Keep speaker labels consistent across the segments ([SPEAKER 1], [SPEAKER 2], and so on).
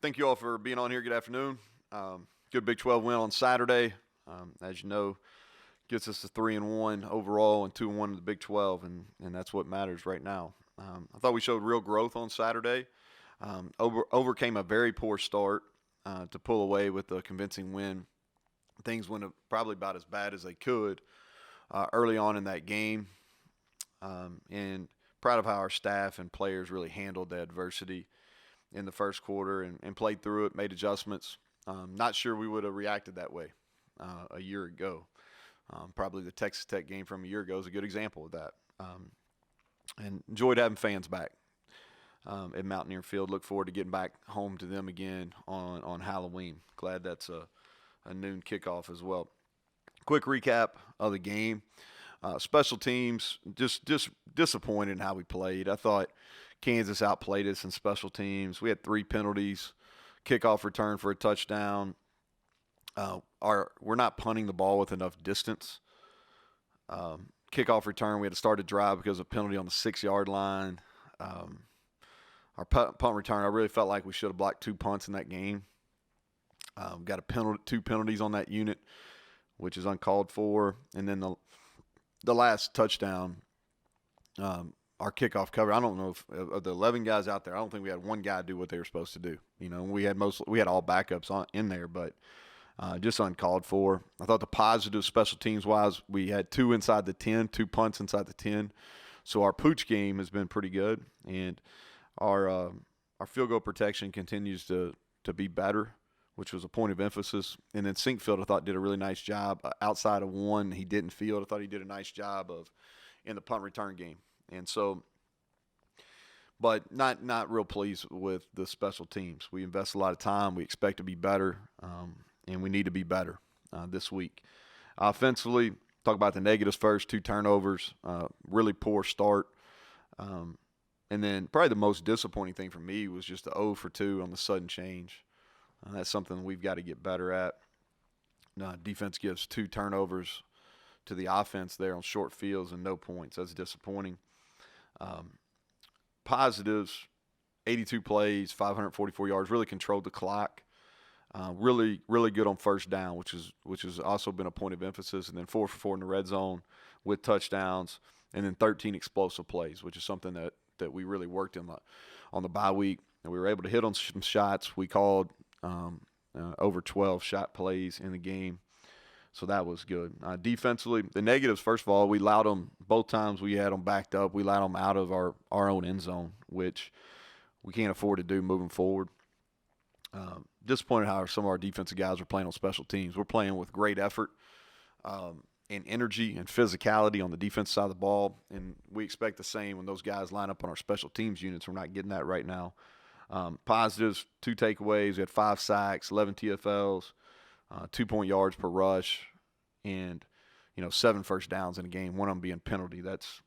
[SPEAKER 1] Thank you all for being on here. Good afternoon. Good Big 12 win on Saturday. As you know, gets us to 3-1 overall and 2-1 in the Big 12, and that's what matters right now. I thought we showed real growth on Saturday. Overcame a very poor start to pull away with a convincing win. Things went probably about as bad as they could early on in that game, and proud of how our staff and players really handled the adversity in the first quarter and played through it, made adjustments. Not sure we would have reacted that way a year ago. Probably the Texas Tech game from a year ago is a good example of that. And enjoyed having fans back at Mountaineer Field. Look forward to getting back home to them again on Halloween. Glad that's a noon kickoff as well. Quick recap of the game. Special teams, just disappointed in how we played. I thought Kansas outplayed us in special teams. We had 3 penalties, kickoff return for a touchdown. We're not punting the ball with enough distance. Kickoff return, we had to start a drive because of a penalty on the 6-yard line. Our punt return, I really felt like we should have blocked 2 punts in that game. Got a 2 penalties on that unit, which is uncalled for. And then the last touchdown, our kickoff cover. I don't know if of the 11 guys out there, I don't think we had one guy do what they were supposed to do. You know, we had all backups in there, but just uncalled for. I thought the positive special teams wise, we had 2 inside the 10, 2 punts inside the 10. So our pooch game has been pretty good, and our field goal protection continues to be better, which was a point of emphasis. And then Sinkfield, I thought, did a really nice job. Outside of one he didn't field, I thought he did a nice job in the punt return game. And so, but not real pleased with the special teams. We invest a lot of time. We expect to be better, and we need to be better this week. Offensively, talk about the negatives first. 2 turnovers, really poor start. And then probably the most disappointing thing for me was just the 0 for 2 on the sudden change. That's something we've got to get better at. Defense gives 2 turnovers to the offense there on short fields and no points. That's disappointing. Positives, 82 plays, 544 yards, really controlled the clock. Really good on first down, which has also been a point of emphasis. And then 4 for 4 in the red zone with touchdowns, and then 13 explosive plays, which is something that we really worked on the bye week. And we were able to hit on some shots. We called over 12 shot plays in the game. So that was good. Defensively, the negatives, first of all, we allowed them both times we had them backed up. We allowed them out of our own end zone, which we can't afford to do moving forward. Disappointed how some of our defensive guys are playing on special teams. We're playing with great effort and energy and physicality on the defensive side of the ball, and we expect the same when those guys line up on our special teams units. We're not getting that right now. Positives, 2 takeaways. We had 5 sacks, 11 TFLs. 2-point yards per rush, and 7 first downs in a game. One of them being penalty. That's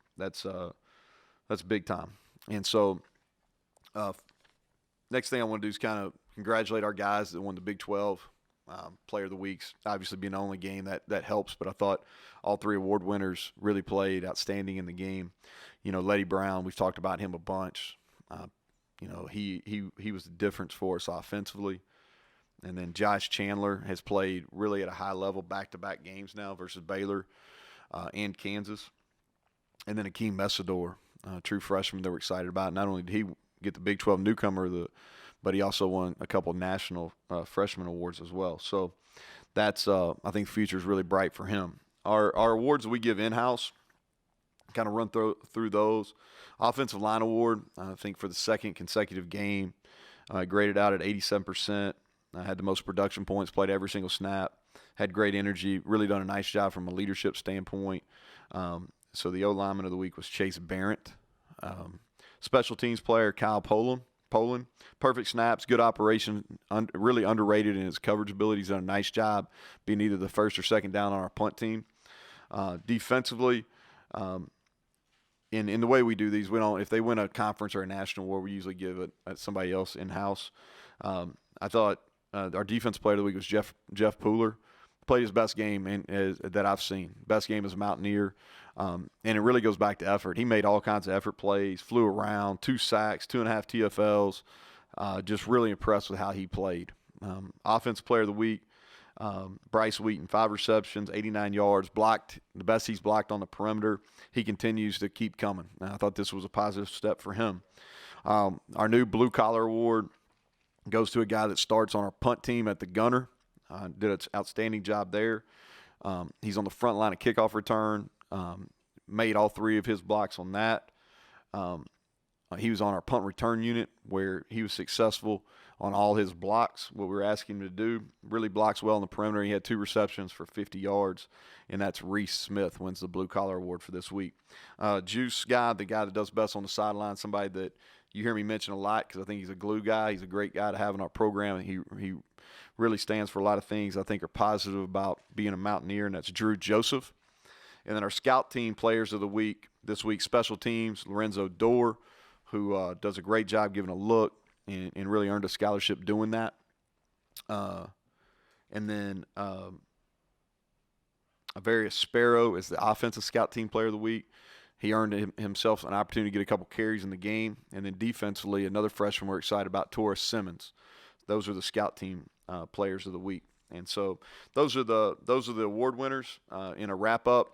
[SPEAKER 1] big time. And so, next thing I want to do is kind of congratulate our guys that won the Big 12 Player of the Weeks. Obviously, being the only game that helps, but I thought all 3 award winners really played outstanding in the game. Letty Brown, we've talked about him a bunch. He was the difference for us offensively. And then Josh Chandler has played really at a high level back-to-back games now versus Baylor and Kansas. And then Akeem Mesidor, true freshman that we're excited about. Not only did he get the Big 12 newcomer, but he also won a couple of national freshman awards as well. So that's I think the future is really bright for him. Our awards that we give in-house, kind of run through those. Offensive line award, I think for the second consecutive game, graded out at 87%. Had the most production points, played every single snap, had great energy, really done a nice job from a leadership standpoint. So the O-lineman of the week was Chase Barrett. Special teams player Kyle Poland. Perfect snaps, good operation, really underrated in his coverage ability. He's done a nice job being either the first or second down on our punt team. Defensively, in the way we do these, we don't. If they win a conference or a national award, we usually give it to somebody else in-house. I thought our defense player of the week was Jeff Pooler. Played his best game that I've seen. Best game as a Mountaineer. And it really goes back to effort. He made all kinds of effort plays, flew around, 2 sacks, 2.5 TFLs. Just really impressed with how he played. Offensive player of the week, Bryce Wheaton, 5 receptions, 89 yards, blocked the best he's blocked on the perimeter. He continues to keep coming. I thought this was a positive step for him. Our new blue collar award goes to a guy that starts on our punt team at the gunner. Did an outstanding job there. He's on the front line of kickoff return. Made all 3 of his blocks on that. He was on our punt return unit where he was successful on all his blocks, what we were asking him to do. Really blocks well on the perimeter. He had 2 receptions for 50 yards, and that's Reese Smith wins the Blue Collar Award for this week. Juice guy, the guy that does best on the sideline, somebody that you hear me mention a lot because I think he's a glue guy. He's a great guy to have in our program. He really stands for a lot of things I think are positive about being a Mountaineer, and that's Drew Joseph. And then our scout team players of the week, this week, special teams, Lorenzo Dorr, who does a great job giving a look and really earned a scholarship doing that. And then Avarius Sparrow is the offensive scout team player of the week. He earned himself an opportunity to get a couple carries in the game. And then defensively, another freshman we're excited about, Taurus Simmons. Those are the scout team players of the week. And so those are the award winners. In a wrap-up,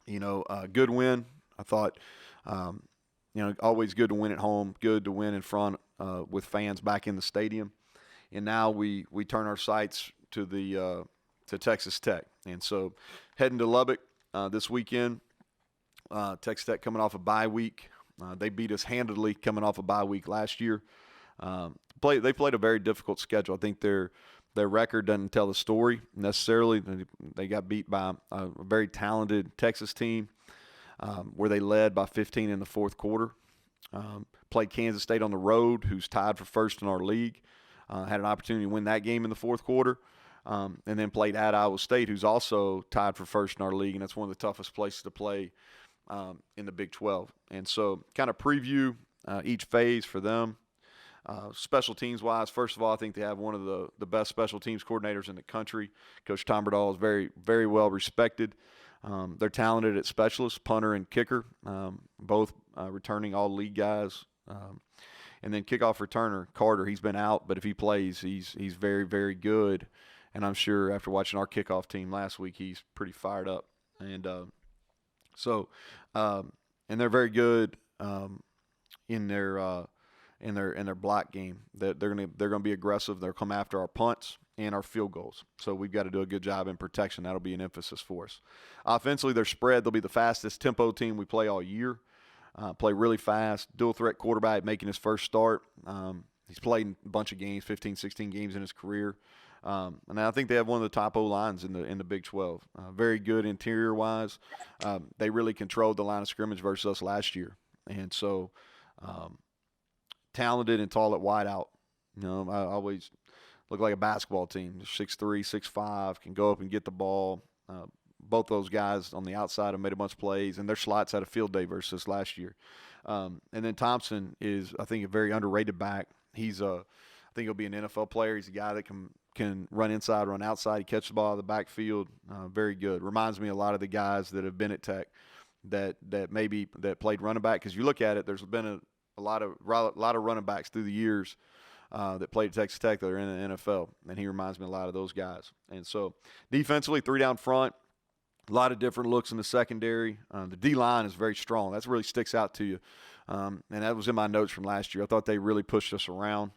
[SPEAKER 1] good win. I thought, always good to win at home, good to win in front with fans back in the stadium. And now we turn our sights to to Texas Tech. And so heading to Lubbock this weekend, Texas Tech coming off a bye week. They beat us handedly coming off a bye week last year. They played a very difficult schedule. I think their record doesn't tell the story necessarily. They got beat by a very talented Texas team where they led by 15 in the fourth quarter. Played Kansas State on the road, who's tied for first in our league. Had an opportunity to win that game in the fourth quarter. And then played at Iowa State, who's also tied for first in our league, and that's one of the toughest places to play in the Big 12. And so kind of preview each phase for them. Special teams-wise, first of all, I think they have one of the best special teams coordinators in the country. Coach Tom Berdall is very, very well respected. They're talented at specialists, punter and kicker, both returning all-league guys. And then kickoff returner, Carter, he's been out, but if he plays, he's very, very good. And I'm sure after watching our kickoff team last week, he's pretty fired up. And and they're very good in their block game. That they're gonna be aggressive. They'll come after our punts and our field goals. So we've got to do a good job in protection. That'll be an emphasis for us. Offensively, they're spread. They'll be the fastest tempo team we play all year. Play really fast. Dual threat quarterback making his first start. He's played a bunch of games, 15, 16 games in his career. And I think they have one of the top O-lines in the Big 12. Very good interior-wise. They really controlled the line of scrimmage versus us last year. And so talented and tall at wideout. I always look like a basketball team. 6'3", 6'5", can go up and get the ball. Both those guys on the outside have made a bunch of plays, and their slots had a field day versus last year. And then Thompson is, I think, a very underrated back. I think he'll be an NFL player. He's a guy that can run inside, run outside. He catches the ball out of the backfield. Very good. Reminds me a lot of the guys that have been at Tech that played running back. Because you look at it, there's been a lot of running backs through the years that played at Texas Tech that are in the NFL, and he reminds me a lot of those guys. And so defensively, 3 down front, a lot of different looks in the secondary. The D-line is very strong. That really sticks out to you. And that was in my notes from last year. I thought they really pushed us around.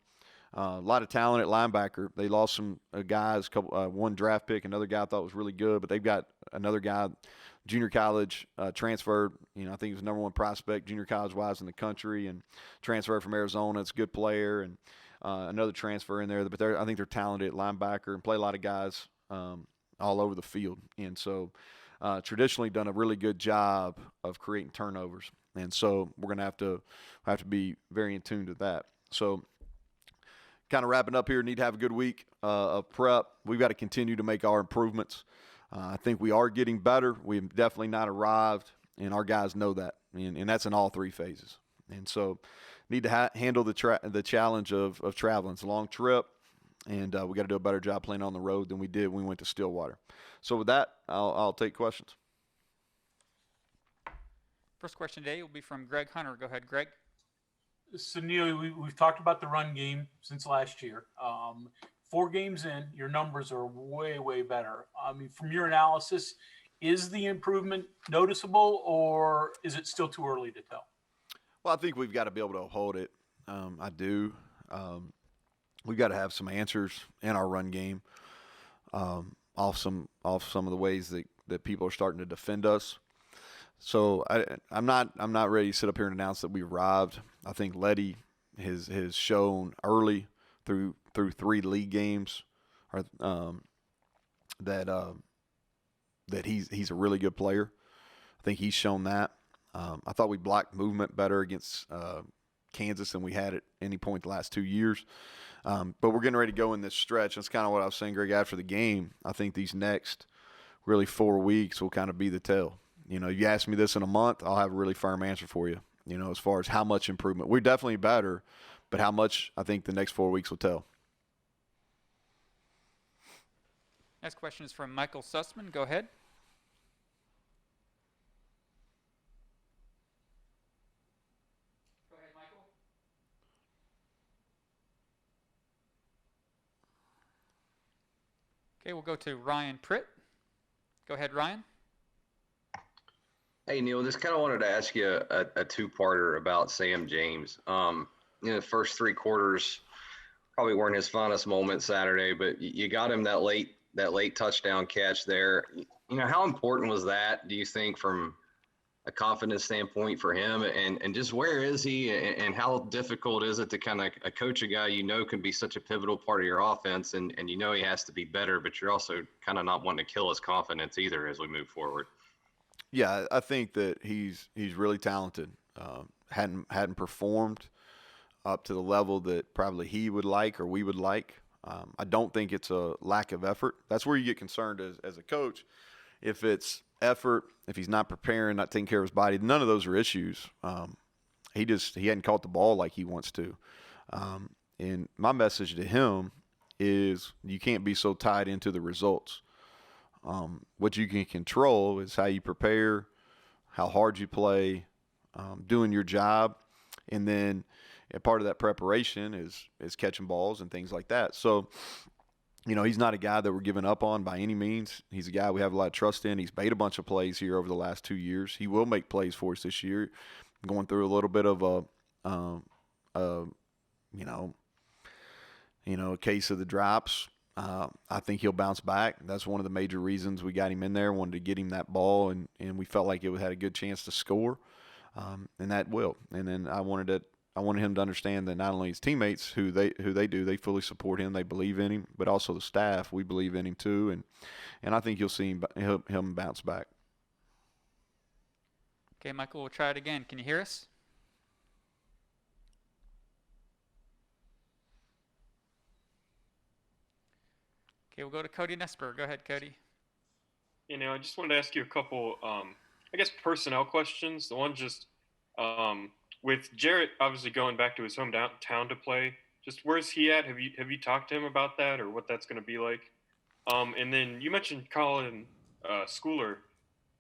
[SPEAKER 1] A lot of talent at linebacker. They lost some guys, one draft pick, another guy I thought was really good, but they've got another guy, junior college, transferred. I think he was the number 1 prospect, junior college-wise in the country, and transferred from Arizona. It's a good player, and another transfer in there. But I think they're talented at linebacker and play a lot of guys all over the field. And so traditionally done a really good job of creating turnovers. And so we're going to have to be very in tune to that. So kind of wrapping up here, need to have a good week of prep. We've got to continue to make our improvements. I think we are getting better. We've definitely not arrived, and our guys know that. And that's in all 3 phases. And so need to handle the challenge of traveling. It's a long trip, and we got to do a better job playing on the road than we did when we went to Stillwater. So with that, I'll take questions.
[SPEAKER 2] First question today will be from Greg Hunter. Go ahead, Greg. So Neil, we've talked about the run game since last year. 4 games in, your numbers are way, way better. I mean, from your analysis, is the improvement noticeable, or is it still too early to tell?
[SPEAKER 1] Well, I think we've got to be able to uphold it. I do. Um, we've got to have some answers in our run game, off some of the ways that people are starting to defend us. So I'm not ready to sit up here and announce that we've arrived. I think Letty has shown early through 3 league games, or, that that he's a really good player. I think he's shown that. I thought we blocked movement better against Kansas than we had at any point the last 2 years. But we're getting ready to go in this stretch. That's kind of what I was saying, Greg, after the game. I think these next really 4 weeks will kind of be the tell. You ask me this in a month, I'll have a really firm answer for you, as far as how much improvement. We're definitely better, but how much, I think the next 4 weeks will tell.
[SPEAKER 3] Next question is from Michael Sussman. Go ahead. Go ahead, Michael. Okay, we'll go to Ryan Pritt. Go ahead, Ryan.
[SPEAKER 4] Hey, Neal, just kind of wanted to ask you a two-parter about Sam James. The first 3 quarters probably weren't his finest moment Saturday, but you got him that late touchdown catch there. How important was that, do you think, from a confidence standpoint for him? And just where is he, and how difficult is it to kind of coach a guy can be such a pivotal part of your offense, and he has to be better, but you're also kind of not wanting to kill his confidence either as we move forward?
[SPEAKER 1] Yeah, I think that he's really talented. Hadn't performed up to the level that probably he would like or we would like. I don't think it's a lack of effort. That's where you get concerned as a coach. If it's effort, if he's not preparing, not taking care of his body, none of those are issues. He hadn't caught the ball like he wants to. And my message to him is you can't be so tied into the results. What you can control is how you prepare, how hard you play, doing your job, and then part of that preparation is catching balls and things like that. So, he's not a guy that we're giving up on by any means. He's a guy we have a lot of trust in. He's made a bunch of plays here over the last 2 years. He will make plays for us this year. Going through a little bit of a case of the drops. I think he'll bounce back. That's one of the major reasons we got him in there, wanted to get him that ball, and we felt like it had a good chance to score, and that will. And then I wanted him to understand that not only his teammates, who they fully support him, they believe in him, but also the staff, we believe in him too, and I think you'll see him bounce back.
[SPEAKER 3] Okay, Michael, we'll try it again. Can you hear us? Okay, we'll go to Cody Nesper. Go ahead, Cody.
[SPEAKER 5] I just wanted to ask you a couple, I guess, personnel questions. The one just with Jarrett obviously going back to his hometown to play. Just where's he at? Have you talked to him about that, or what that's going to be like? And then you mentioned Colin Schooler.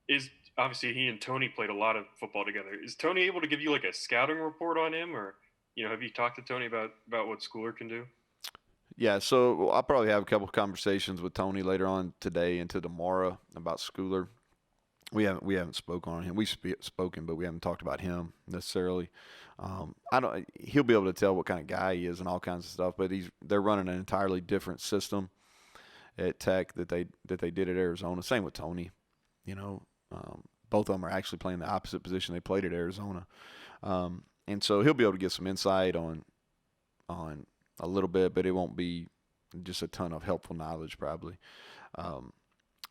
[SPEAKER 5] Is obviously he and Tony played a lot of football together. Is Tony able to give you like a scouting report on him, or have you talked to Tony about what Schooler can do?
[SPEAKER 1] Yeah, so I'll probably have a couple of conversations with Tony later on today into tomorrow about Schooler. We haven't spoken on him. We've spoken, but we haven't talked about him necessarily. He'll be able to tell what kind of guy he is and all kinds of stuff. But they're running an entirely different system at Tech that they did at Arizona. Same with Tony. Both of them are actually playing the opposite position they played at Arizona, and so he'll be able to get some insight on a little bit, but it won't be just a ton of helpful knowledge probably. And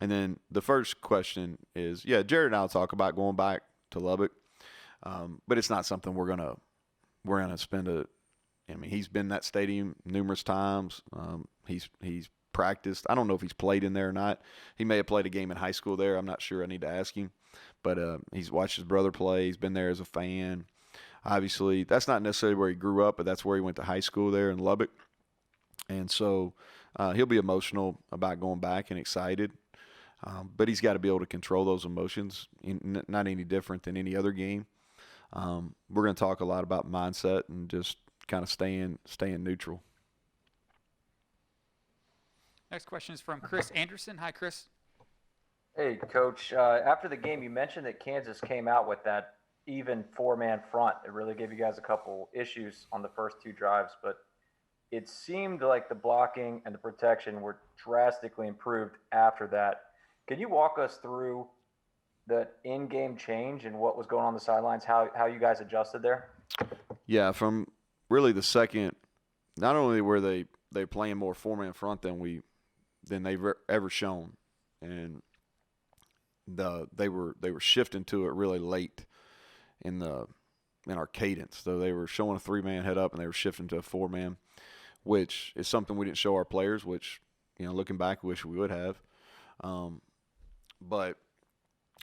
[SPEAKER 1] then the first question is, yeah, Jared and I'll talk about going back to Lubbock, but it's not something we're gonna spend I mean, he's been in that stadium numerous times. He's practiced. I don't know if he's played in there or not. He may have played a game in high school there. I'm not sure. I need to ask him. But he's watched his brother play. He's been there as a fan. Obviously, that's not necessarily where he grew up, but that's where he went to high school there in Lubbock. And so he'll be emotional about going back and excited. But he's got to be able to control those emotions, not any different than any other game. We're going to talk a lot about mindset and just kind of staying neutral.
[SPEAKER 3] Next question is from Chris Anderson. Hi, Chris.
[SPEAKER 6] Hey, Coach. After the game, you mentioned that Kansas came out with that even four-man front. It really gave you guys a couple issues on the first two drives, but it seemed like the blocking and the protection were drastically improved after that. Can you walk us through the in-game change and what was going on the sidelines, how you guys adjusted there?
[SPEAKER 1] Yeah, from really the second, not only were they playing more four-man front than they've ever shown, and they were shifting to it really late in our cadence. So they were showing a three-man head up and they were shifting to a four-man, which is something we didn't show our players, which, looking back, I wish we would have. But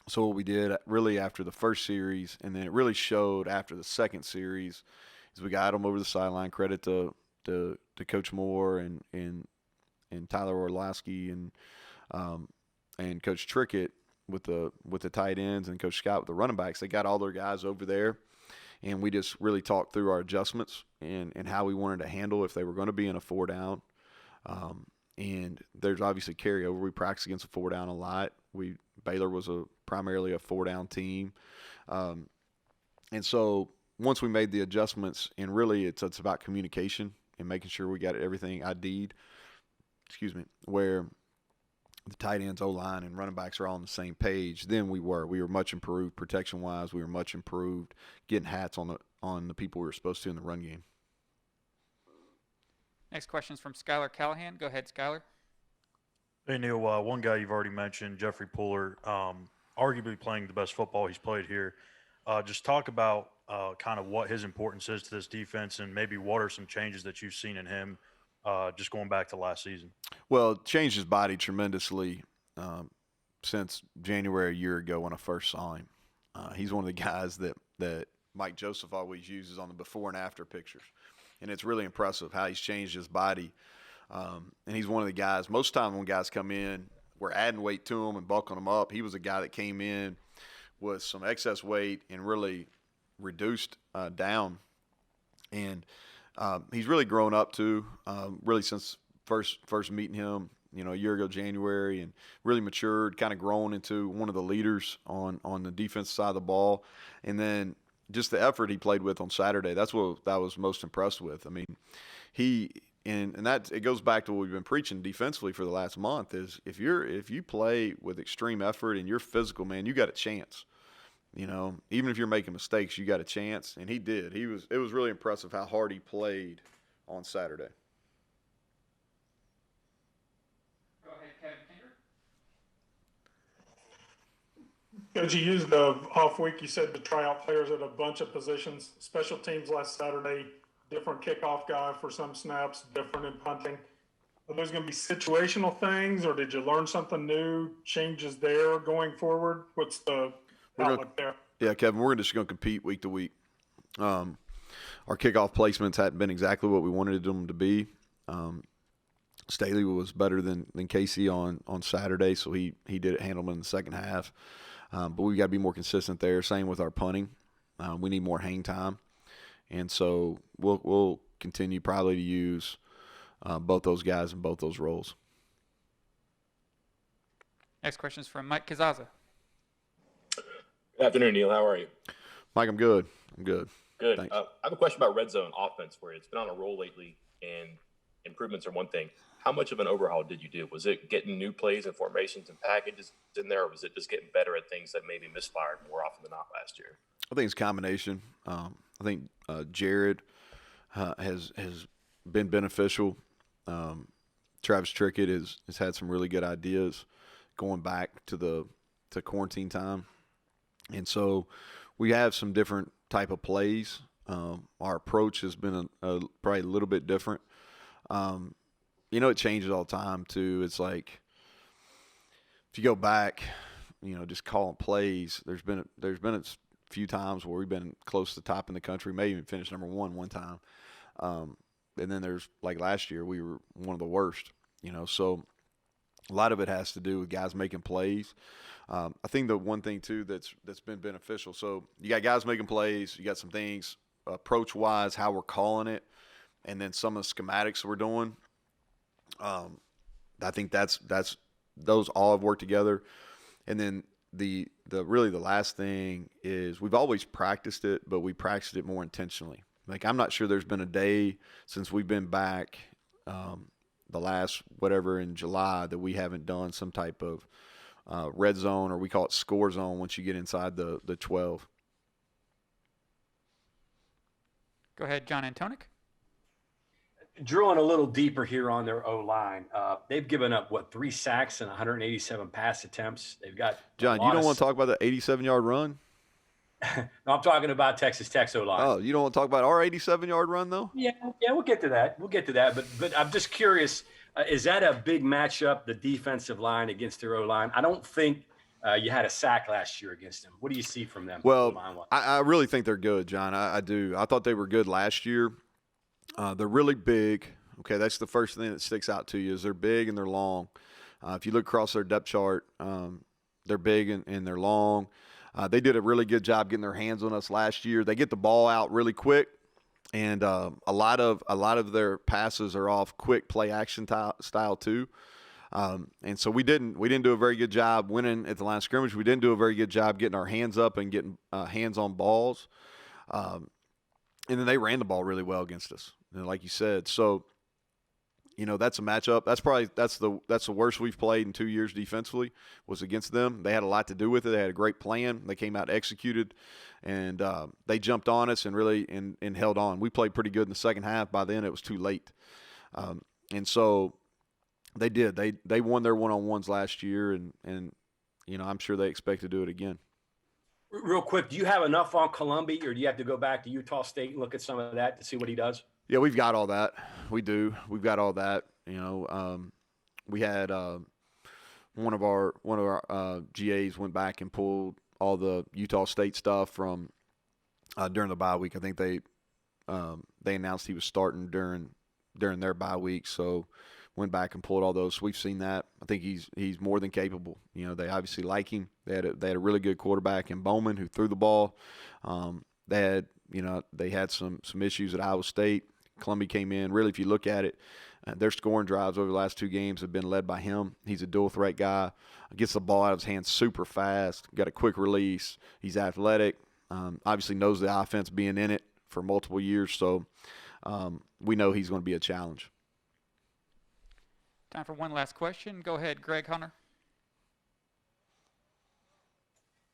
[SPEAKER 1] so what we did really after the first series, and then it really showed after the second series, is we got them over the sideline. Credit to Coach Moore and Tyler Orlowski and Coach Trickett with the tight ends and Coach Scott with the running backs. They got all their guys over there, and we just really talked through our adjustments and how we wanted to handle if they were going to be in a four down. And there's obviously carryover. We practice against a four down a lot. Baylor was primarily a four down team. And so once we made the adjustments, and really it's about communication and making sure we got everything ID'd, where the tight ends, O-line, and running backs are all on the same page, then we were much improved protection-wise. We were much improved getting hats on the people we were supposed to in the run game.
[SPEAKER 3] Next question is from Skylar Callahan. Go ahead, Skylar.
[SPEAKER 7] Hey, Neal, one guy you've already mentioned, Jeffrey Puller, arguably playing the best football he's played here. Just talk about kind of what his importance is to this defense, and maybe what are some changes that you've seen in him just going back to last season.
[SPEAKER 1] Well, it changed his body tremendously since January a year ago when I first saw him. He's one of the guys that Mike Joseph always uses on the before and after pictures. And it's really impressive how he's changed his body. And he's one of the guys, most of the time when guys come in, we're adding weight to him and bulking him up. He was a guy that came in with some excess weight and really reduced down. And he's really grown up too, really since first meeting him, a year ago, January, and really matured, kind of grown into one of the leaders on the defensive side of the ball. And then just the effort he played with on Saturday, that's what I was most impressed with. I mean, and that it goes back to what we've been preaching defensively for the last month is if you play with extreme effort and you're physical, man, you got a chance. Even if you're making mistakes, you got a chance, and he did. It was really impressive how hard he played on Saturday.
[SPEAKER 3] Go ahead, Kevin Kinder.
[SPEAKER 8] Coach, you used the off week, you said, to try out players at a bunch of positions. Special teams last Saturday, different kickoff guy for some snaps, different in punting. Are those going to be situational things, or did you learn something new, changes there going forward? What's the outlook there?
[SPEAKER 1] Yeah, Kevin, we're just going to compete week to week. Our kickoff placements hadn't been exactly what we wanted them to be. Staley was better than Casey on Saturday, so he did handle them in the second half. But we got to be more consistent there. Same with our punting. We need more hang time, and so we'll continue probably to use both those guys in both those roles.
[SPEAKER 3] Next question is from Mike Kazaza.
[SPEAKER 9] Good afternoon, Neal. How are you?
[SPEAKER 1] Mike, I'm good. Good.
[SPEAKER 9] I have a question about red zone offense for you. It's been on a roll lately, and improvements are one thing. How much of an overhaul did you do? Was it getting new plays and formations and packages in there, or was it just getting better at things that maybe misfired more often than not last year?
[SPEAKER 1] I think it's a combination. I think Jared has been beneficial. Travis Trickett has had some really good ideas going back to quarantine time. And so we have some different type of plays. Our approach has been probably a little bit different. It changes all the time too. It's like if you go back, just calling plays. There's been a few times where we've been close to the top in the country, maybe even finished number one time. And then there's like last year we were one of the worst. So A lot of it has to do with guys making plays. I think the one thing too that's been beneficial. So you got guys making plays. You got some things approach-wise, how we're calling it, and then some of the schematics we're doing. I think that's those all have worked together. And then the really the last thing is we've always practiced it, but we practiced it more intentionally. Like I'm not sure there's been a day since we've been back the last whatever in July that we haven't done some type of red zone, or we call it score zone once you get inside the 12.
[SPEAKER 3] Go ahead, John Antonic.
[SPEAKER 10] Drilling a little deeper here on their O-line, they've given up, 3 sacks and 187 pass attempts. They've got
[SPEAKER 1] John, you don't want to talk about the 87-yard run?
[SPEAKER 10] No, I'm talking about Texas Tech's O-line.
[SPEAKER 1] Oh, you don't want to talk about our 87-yard run, though?
[SPEAKER 10] Yeah, we'll get to that. But I'm just curious, is that a big matchup, the defensive line against their O-line? I don't think you had a sack last year against them. What do you see from them?
[SPEAKER 1] Well, I really think they're good, John. I do. I thought they were good last year. They're really big. Okay, that's the first thing that sticks out to you is they're big and they're long. If you look across their depth chart, they're big and they're long. They did a really good job getting their hands on us last year. They get the ball out really quick, and a lot of their passes are off quick play action style too. And so we didn't do a very good job winning at the line of scrimmage. We didn't do a very good job getting our hands up and getting hands on balls. And then they ran the ball really well against us, and like you said. So, that's a matchup. That's the worst we've played in 2 years defensively was against them. They had a lot to do with it. They had a great plan. They came out, executed, and they jumped on us and really and held on. We played pretty good in the second half. By then, it was too late. And so they did. They won their one-on-ones last year, and I'm sure they expect to do it again.
[SPEAKER 10] Real quick, do you have enough on Columbia, or do you have to go back to Utah State and look at some of that to see what he does?
[SPEAKER 1] Yeah, we've got all that. We do. We've got all that. We had one of our GAs went back and pulled all the Utah State stuff from during the bye week. I think they announced he was starting during their bye week, so went back and pulled all those. So we've seen that. I think he's more than capable. They obviously like him. They had a really good quarterback in Bowman who threw the ball. They had some issues at Iowa State. Columbia came in. Really, if you look at it, their scoring drives over the last 2 games have been led by him. He's a dual threat guy. Gets the ball out of his hands super fast. Got a quick release. He's athletic. Obviously knows the offense being in it for multiple years. So we know he's going to be a challenge.
[SPEAKER 3] Time for one last question. Go ahead, Greg Hunter.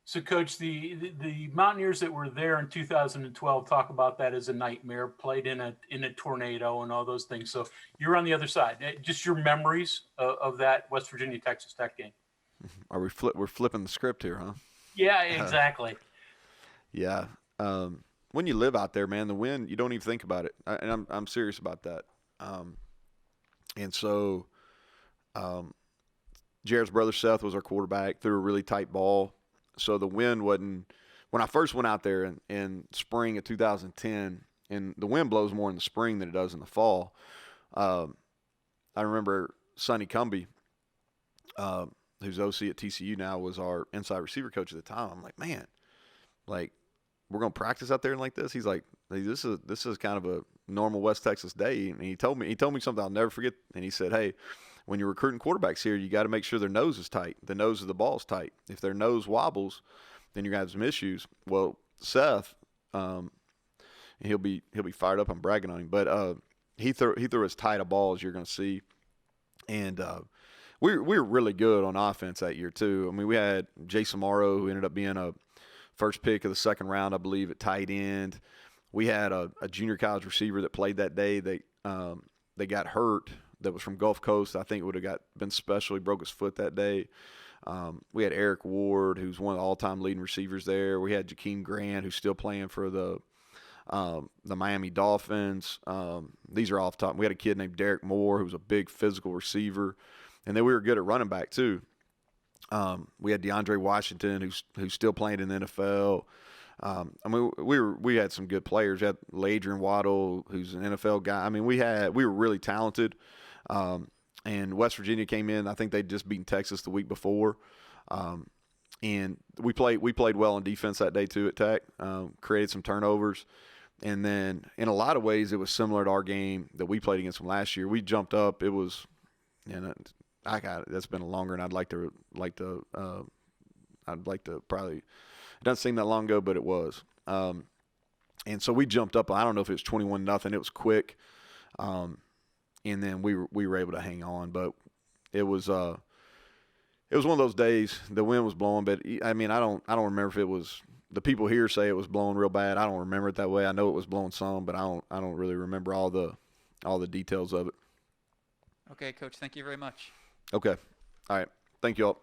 [SPEAKER 2] So, Coach, the Mountaineers that were there in 2012 talk about that as a nightmare, played in a tornado and all those things. So you're on the other side. Just your memories of that West Virginia Texas Tech game.
[SPEAKER 1] We're flipping the script here, huh?
[SPEAKER 2] Yeah, exactly.
[SPEAKER 1] Yeah. When you live out there, man, the wind, you don't even think about it. And I'm serious about that. And so Jared's brother Seth was our quarterback, threw a really tight ball. So the wind wasn't – when I first went out there in spring of 2010, and the wind blows more in the spring than it does in the fall, I remember Sonny Cumbie, who's OC at TCU now, was our inside receiver coach at the time. I'm like, man, like we're going to practice out there like this? He's like, this is kind of a normal West Texas day. And he told me something I'll never forget. And he said, hey, when you're recruiting quarterbacks here, you got to make sure their nose is tight. The nose of the ball is tight. If their nose wobbles, then you're going to have some issues. Well, Seth, he'll be fired up. I'm bragging on him, but he threw as tight a ball as you're going to see. And we were really good on offense that year too. I mean, we had Jason Morrow, who ended up being a first pick of the second round, I believe, at tight end. We had a junior college receiver that played that day. They got hurt. That was from Gulf Coast. I think it would have been special. He broke his foot that day. We had Eric Ward, who's one of the all-time leading receivers there. We had Jakeem Grant, who's still playing for the Miami Dolphins. These are off top. We had a kid named Derek Moore, who was a big physical receiver. And then we were good at running back too. We had DeAndre Washington, who's still playing in the NFL. I mean, we had some good players. We had Ladrian Waddle, who's an NFL guy. I mean, we were really talented. and West Virginia came in. I think they'd just beaten Texas the week before. And we played well on defense that day too at Tech, created some turnovers. And then in a lot of ways, it was similar to our game that we played against them last year. We jumped up. It was, that's been longer than I'd like to probably, it doesn't seem that long ago, but it was. And so we jumped up. I don't know if it was 21-0. It was quick. And then we were able to hang on, but it was one of those days. The wind was blowing, but I mean, I don't remember if it was. The people here say it was blowing real bad. I don't remember it that way. I know it was blowing some, but I don't really remember all the details of it.
[SPEAKER 3] Okay, Coach. Thank you very much.
[SPEAKER 1] Okay. All right. Thank you all.